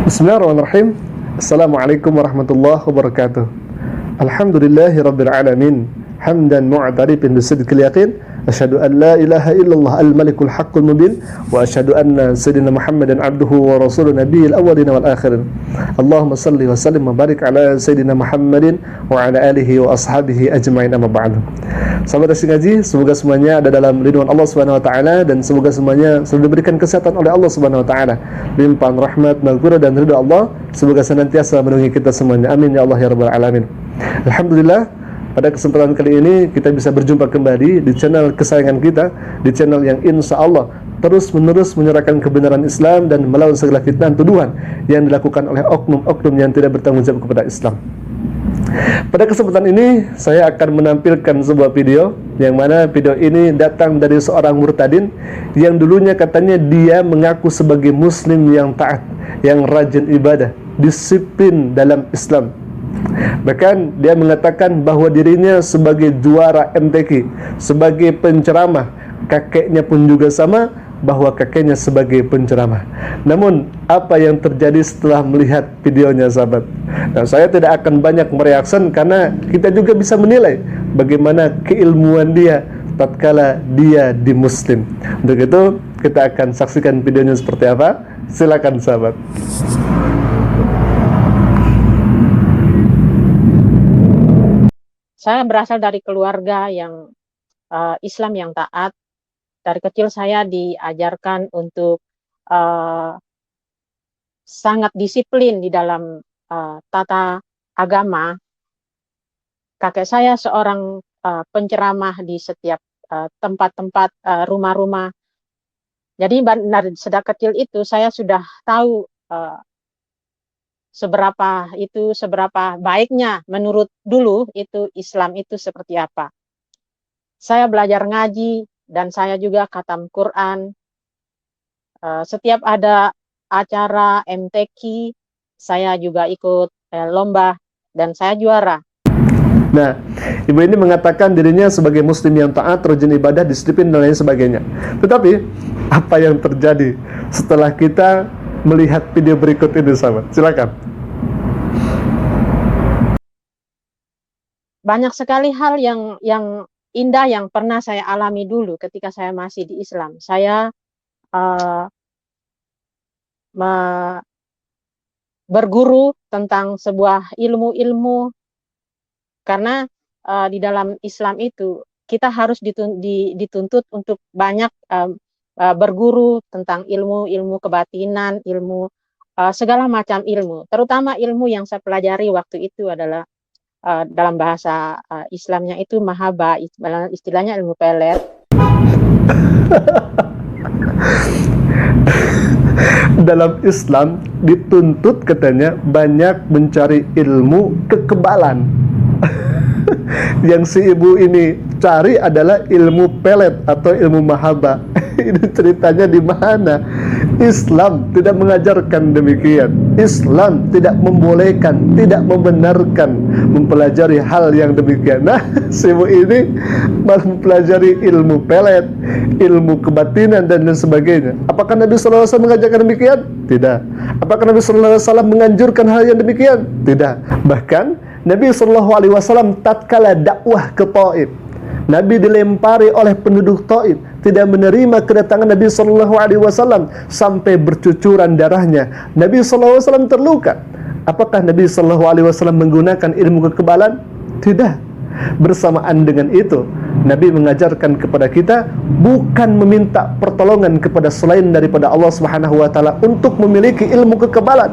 Bismillahirrahmanirrahim. Assalamualaikum warahmatullahi wabarakatuh. Alhamdulillahi rabbil alamin. Hamdan mu'tarifin bisidqil yaqin. Asyhadu an la ilaha illallah al-malikul haqqul mubin wa asyhadu anna sayyidina Muhammadan abduhu wa rasuluhu nabiyil awwalin wal akhirin. Allahumma salli wa sallim wa barik ala sayyidina Muhammadin wa ala alihi wa ashabihi ajmain, amma ba'du. Sahabat Asy Ngaji, semoga semuanya ada dalam lindungan Allah Subhanahu wa taala dan semoga semuanya selalu diberikan kesehatan oleh Allah Subhanahu wa taala. Limpahan rahmat, maghfirah dan ridha Allah semoga senantiasa menaungi kita semuanya. Amin ya Allah ya rabbal alamin. Alhamdulillah, pada kesempatan kali ini kita bisa berjumpa kembali di channel kesayangan kita, di channel yang insya Allah terus-menerus menyuarakan kebenaran Islam dan melawan segala fitnah dan tuduhan yang dilakukan oleh oknum-oknum yang tidak bertanggung jawab kepada Islam. Pada kesempatan ini saya akan menampilkan sebuah video yang mana video ini datang dari seorang murtadin yang dulunya katanya dia mengaku sebagai muslim yang taat, yang rajin ibadah, disiplin dalam Islam. Bahkan dia mengatakan bahwa dirinya sebagai juara MTQ, sebagai penceramah, kakeknya pun juga sama, bahwa kakeknya sebagai penceramah. Namun apa yang terjadi setelah melihat videonya, sahabat? Dan saya tidak akan banyak mereaksi karena kita juga bisa menilai bagaimana keilmuan dia tatkala dia di muslim. Untuk itu kita akan saksikan videonya seperti apa. Silakan sahabat. Saya berasal dari keluarga yang Islam yang taat. Dari kecil saya diajarkan untuk sangat disiplin di dalam tata agama. Kakek saya seorang penceramah di setiap tempat-tempat, rumah-rumah. Jadi dari sejak kecil itu saya sudah tahu seberapa baiknya menurut dulu itu Islam itu seperti apa. Saya belajar ngaji dan saya juga khatam Quran. Setiap ada acara MTQ, saya juga ikut lomba dan saya juara. Nah, ibu ini mengatakan dirinya sebagai muslim yang taat, rajin ibadah, disiplin dan lain sebagainya. Tetapi apa yang terjadi setelah kita melihat video berikut ini, sahabat? Silakan. Banyak sekali hal yang indah yang pernah saya alami dulu ketika saya masih di Islam. Saya berguru tentang sebuah ilmu-ilmu, karena di dalam Islam itu kita harus dituntut untuk banyak berguru tentang ilmu kebatinan, ilmu segala macam ilmu. Terutama ilmu yang saya pelajari waktu itu adalah dalam bahasa Islamnya itu mahaba, istilahnya ilmu pelet. Dalam Islam dituntut katanya banyak mencari ilmu kekebalan. Yang si ibu ini cari adalah ilmu pelet atau ilmu mahaba. Ini ceritanya di mana? Islam tidak mengajarkan demikian. Islam tidak membolehkan, tidak membenarkan mempelajari hal yang demikian. Nah, si ibu ini malah mempelajari ilmu pelet, ilmu kebatinan dan lain sebagainya. Apakah Nabi sallallahu alaihi wasallam mengajarkan demikian? Tidak. Apakah Nabi sallallahu alaihi wasallam menganjurkan hal yang demikian? Tidak. Bahkan Nabi sallallahu alaihi wasallam tatkala dakwah ke Taif, Nabi dilempari oleh penduduk Taif, tidak menerima kedatangan Nabi sallallahu alaihi wasallam sampai bercucuran darahnya. Nabi sallallahu alaihi wasallam terluka. Apakah Nabi sallallahu alaihi wasallam menggunakan ilmu kekebalan? Tidak. Bersamaan dengan itu, Nabi mengajarkan kepada kita bukan meminta pertolongan kepada selain daripada Allah Subhanahu wa taala untuk memiliki ilmu kekebalan,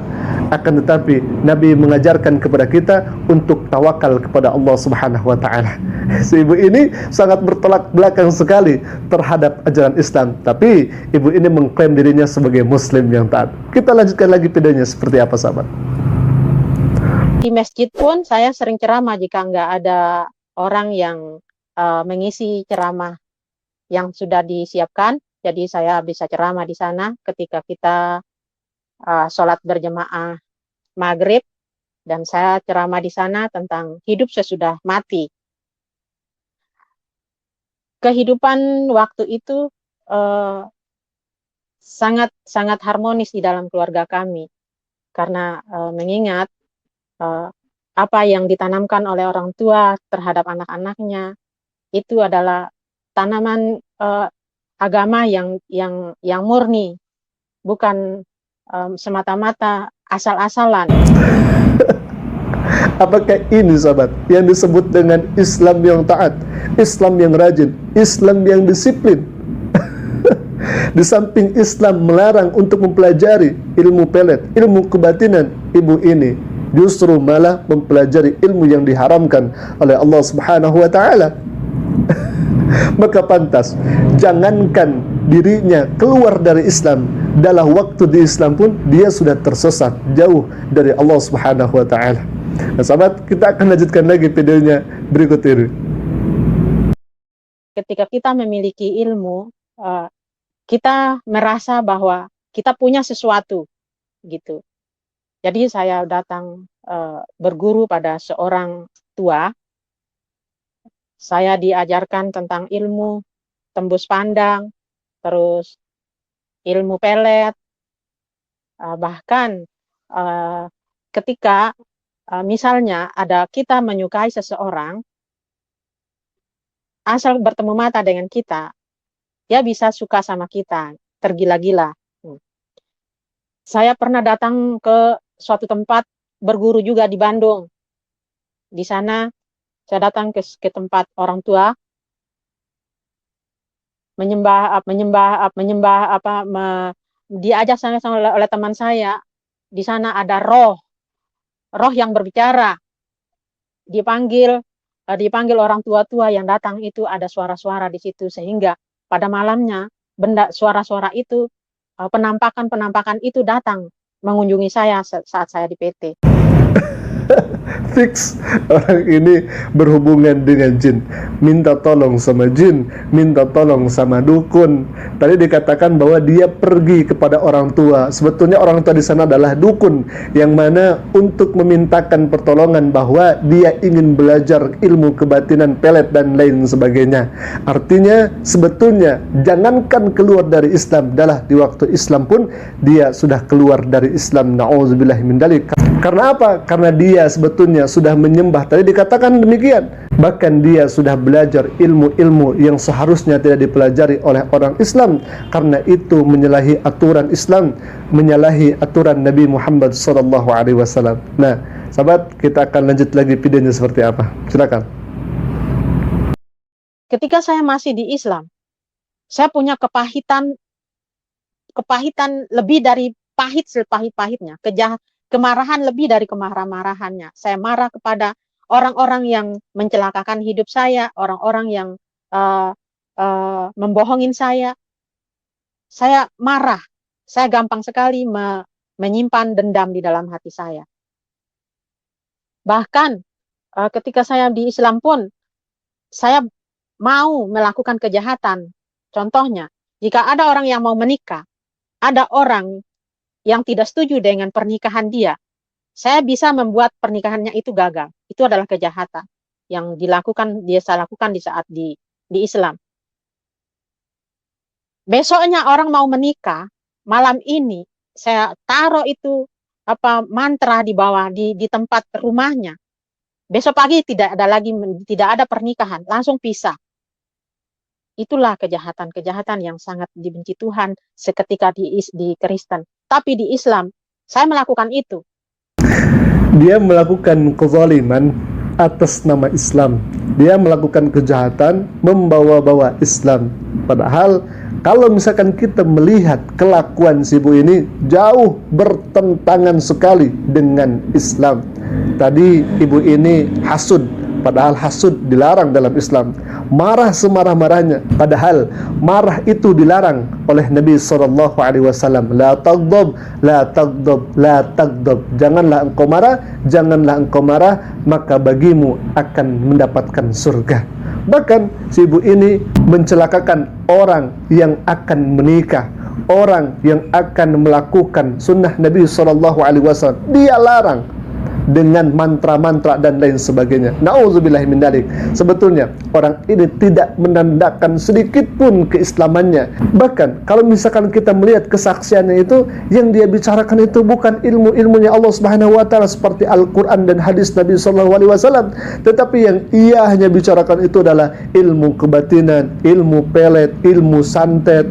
akan tetapi Nabi mengajarkan kepada kita untuk tawakal kepada Allah Subhanahu wa taala. Si ibu ini sangat bertolak belakang sekali terhadap ajaran Islam, tapi ibu ini mengklaim dirinya sebagai muslim yang taat. Kita lanjutkan lagi videonya seperti apa, sahabat. Di masjid pun saya sering ceramah jika nggak ada orang yang mengisi ceramah yang sudah disiapkan. Jadi saya bisa ceramah di sana ketika kita sholat berjemaah maghrib, dan saya ceramah di sana tentang hidup sesudah mati. Kehidupan waktu itu sangat harmonis di dalam keluarga kami. karena mengingat apa yang ditanamkan oleh orang tua terhadap anak-anaknya itu adalah tanaman agama yang murni, bukan semata-mata asal-asalan. Apakah ini sahabat yang disebut dengan Islam yang taat, Islam yang rajin, Islam yang disiplin? Di samping Islam melarang untuk mempelajari ilmu pelet, ilmu kebatinan, ibu ini justru malah mempelajari ilmu yang diharamkan oleh Allah Subhanahu wa taala. Maka pantas, jangankan dirinya keluar dari Islam, dalam waktu di Islam pun dia sudah tersesat jauh dari Allah Subhanahu wa taala. Nah, sahabat, kita akan lanjutkan lagi videonya berikut ini. Ketika kita memiliki ilmu, kita merasa bahwa kita punya sesuatu, gitu. Jadi saya datang berguru pada seorang tua. Saya diajarkan tentang ilmu tembus pandang, terus ilmu pelet, bahkan ketika misalnya ada kita menyukai seseorang, asal bertemu mata dengan kita, dia bisa suka sama kita, tergila-gila. Saya pernah datang ke suatu tempat berguru juga di Bandung. Di sana saya datang ke tempat orang tua, diajak sama oleh teman saya. Di sana ada roh yang berbicara. Dipanggil orang tua-tua yang datang itu, ada suara-suara di situ, sehingga pada malamnya suara-suara itu, penampakan itu datang mengunjungi saya saat saya di PT. Fix orang ini berhubungan dengan jin, minta tolong sama jin, minta tolong sama dukun. Tadi dikatakan bahwa dia pergi kepada orang tua. Sebetulnya orang tua di sana adalah dukun, yang mana untuk memintakan pertolongan bahwa dia ingin belajar ilmu kebatinan pelet dan lain sebagainya. Artinya sebetulnya jangankan keluar dari Islam, adalah di waktu Islam pun dia sudah keluar dari Islam. Na'udzubillah min dzalik. Karena apa? Karena dia sebetulnya sudah menyembah, tadi dikatakan demikian. Bahkan dia sudah belajar ilmu-ilmu yang seharusnya tidak dipelajari oleh orang Islam, karena itu menyalahi aturan Islam, menyalahi aturan Nabi Muhammad SAW. Nah, sahabat, kita akan lanjut lagi videonya seperti apa. Silakan. Ketika saya masih di Islam, saya punya kepahitan lebih dari pahit sepahit-pahitnya, kemarahan lebih dari kemarahan-marahannya. Saya marah kepada orang-orang yang mencelakakan hidup saya, orang-orang yang membohongin saya. Saya marah. Saya gampang sekali menyimpan dendam di dalam hati saya. Bahkan ketika saya di Islam pun, saya mau melakukan kejahatan. Contohnya, jika ada orang yang mau menikah, ada orang yang tidak setuju dengan pernikahan dia, saya bisa membuat pernikahannya itu gagal. Itu adalah kejahatan yang saya lakukan di saat di Islam. Besoknya orang mau menikah, malam ini saya taruh itu mantra di bawah di tempat rumahnya. Besok pagi tidak ada pernikahan, langsung pisah. Itulah kejahatan-kejahatan yang sangat dibenci Tuhan seketika di Kristen. Tapi di Islam, saya melakukan itu. Dia melakukan kezaliman atas nama Islam. Dia melakukan kejahatan membawa-bawa Islam. Padahal kalau misalkan kita melihat kelakuan si ibu ini jauh bertentangan sekali dengan Islam. Tadi ibu ini hasud, padahal hasud dilarang dalam Islam. Marah semarah-marahnya, padahal marah itu dilarang oleh Nabi SAW. La taghdab, la taghdab, la taghdab. Janganlah engkau marah, janganlah engkau marah, maka bagimu akan mendapatkan surga. Bahkan si ibu ini mencelakakan orang yang akan menikah, orang yang akan melakukan sunnah Nabi SAW. Dia larang. dengan mantra-mantra dan lain sebagainya. Nauzubillahi min dzalik. Sebetulnya orang ini tidak menandakan sedikit pun keislamannya. Bahkan kalau misalkan kita melihat kesaksiannya itu, yang dia bicarakan itu bukan ilmu-ilmunya Allah Subhanahu wa taala seperti Al-Qur'an dan hadis Nabi sallallahu alaihi wasallam, tetapi yang ia hanya bicarakan itu adalah ilmu kebatinan, ilmu pelet, ilmu santet,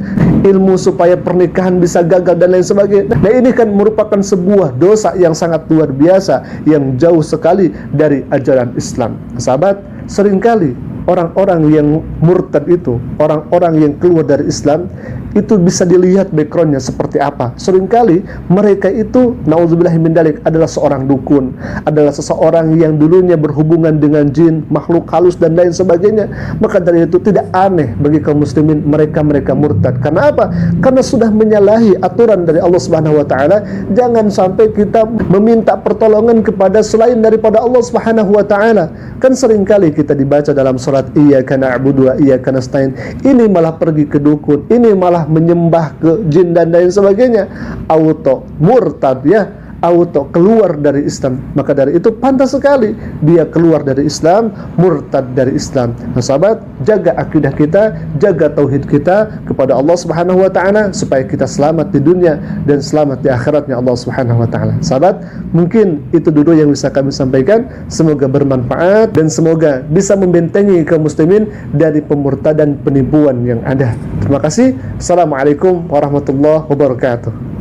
ilmu supaya pernikahan bisa gagal dan lain sebagainya. Nah, ini kan merupakan sebuah dosa yang sangat luar biasa, yang jauh sekali dari ajaran Islam. Sahabat, seringkali orang-orang yang murtad itu, orang-orang yang keluar dari Islam itu bisa dilihat backgroundnya seperti apa. Seringkali mereka itu, nauzubillahi min dzalik, adalah seorang dukun, adalah seseorang yang dulunya berhubungan dengan jin, makhluk halus dan lain sebagainya. Maka dari itu tidak aneh bagi kaum muslimin mereka murtad. Karena apa? Karena sudah menyalahi aturan dari Allah Subhanahu wa taala. Jangan sampai kita meminta pertolongan kepada selain daripada Allah Subhanahu wa taala. Kan seringkali kita dibaca dalam salat, iyyaka na'budu wa iyyaka nasta'in. Ini malah pergi ke dukun, ini malah menyembah ke jin dan lain sebagainya. Auto murtad, ya, auto keluar dari Islam. Maka dari itu pantas sekali dia keluar dari Islam, murtad dari Islam. Nah, sahabat, jaga akidah kita, jaga tauhid kita kepada Allah Subhanahu wa taala supaya kita selamat di dunia dan selamat di akhiratnya Allah Subhanahu wa taala. Sahabat, mungkin itu dulu yang bisa kami sampaikan. Semoga bermanfaat dan semoga bisa membentengi kaum muslimin dari pemurtadan penipuan yang ada. Terima kasih. Assalamualaikum warahmatullahi wabarakatuh.